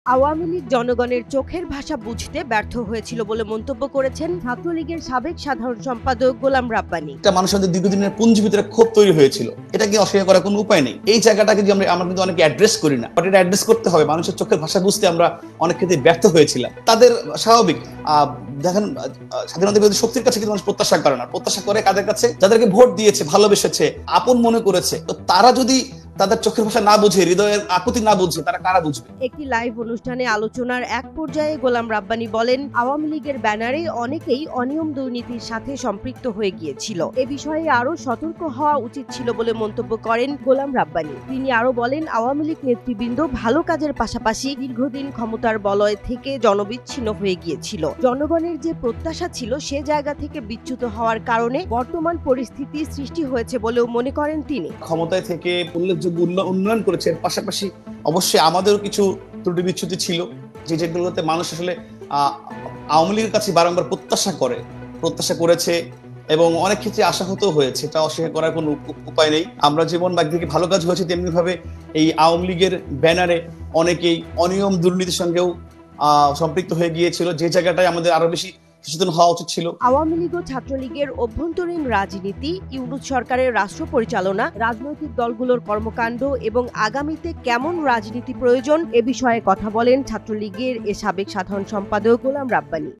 আওয়ামী লীগ জনগণের চোখের ভাষা বুঝতে ব্যর্থ হয়েছিল বলে মন্তব্য করেছেন ছাত্রলীগের সাবেক সাধারণ সম্পাদক গোলাম রাব্বানী। মানুষের দীর্ঘদিনের পুঞ্জি ভিতরে ক্ষোভ তৈরি হয়েছিল, এটাকে অস্বীকার করার কোনো উপায় নেই। এই জায়গাটাকে যে আমরা কিন্তু অনেকে অ্যাড্রেস করি না, বাট এটা অ্যাড্রেস করতে হবে। মানুষের চোখের ভাষা বুঝতে আমরা অনেক ক্ষেত্রে ব্যর্থ হয়েছিলাম। তাদের স্বাভাবিক দেখেন, স্বাধীনতা বিরোধী শক্তির কাছে কিন্তু মানুষ প্রত্যাশা করে না। প্রত্যাশা করে কাদের কাছে? যাদেরকে ভোট দিয়েছে, ভালোবেসেছে, আপন মনে করেছে। তো তারা যদি তাদের চোখের ভাষা না বুঝে, হৃদয়ের আকুতি না বুঝে, তারা কারা বুঝবে? একটি লাইভ অনুষ্ঠানে আলোচনার এক পর্যায়ে গোলাম রাব্বানী বলেন, আওয়ামী লীগের ব্যানারে অনেকেই অনিয়ম দুর্নীতির সাথে সম্পৃক্ত হয়ে গিয়েছিল। এ বিষয়ে আরো সতর্ক হওয়া উচিত ছিল বলে মন্তব্য করেন গোলাম রাব্বানী। তিনি আরো বলেন, আওয়ামী লীগ নেতৃবৃন্দ ভালো কাজের পাশাপাশি দীর্ঘদিন ক্ষমতার বলয় থেকে জনবিচ্ছিন্ন হয়ে গিয়েছিল। জনগণের যে প্রত্যাশা ছিল সে জায়গা থেকে বিচ্যুত হওয়ার কারণে বর্তমান পরিস্থিতি সৃষ্টি হয়েছে বলেও মনে করেন তিনি। ক্ষমতায় থেকে উল্লেখযোগ্য উন্নয়ন করেছে, পাশাপাশি অবশ্যই আমাদেরও কিছু ত্রুটি বিচ্যুতি ছিল, যেগুলোতে মানুষ আসলে আওয়ামী লীগের কাছে বারংবার প্রত্যাশা করেছে এবং অনেক ক্ষেত্রে আশাহত হয়েছে। এটা অস্বীকার করার কোনো উপায় নেই। আমরা যেমন একদিকে ভালো কাজ হয়েছে, তেমনি ভাবে এই আওয়ামী লীগের ব্যানারে অনেকেই অনিয়ম দুর্নীতির সঙ্গেও সম্পৃক্ত হয়ে গিয়েছিল, যে জায়গাটায় আমাদের আরো বেশি সচেতন হওয়া উচিত ছিল। আওয়ামী লীগ ও ছাত্রলীগের অভ্যন্তরীণ রাজনীতি, ইউনূস সরকারের রাষ্ট্র পরিচালনা, রাজনৈতিক দলগুলোর কর্মকাণ্ড এবং আগামীতে কেমন রাজনীতি প্রয়োজন এ বিষয়ে কথা বলেন ছাত্রলীগের সাবেক সাধারণ সম্পাদক গোলাম রাব্বানী।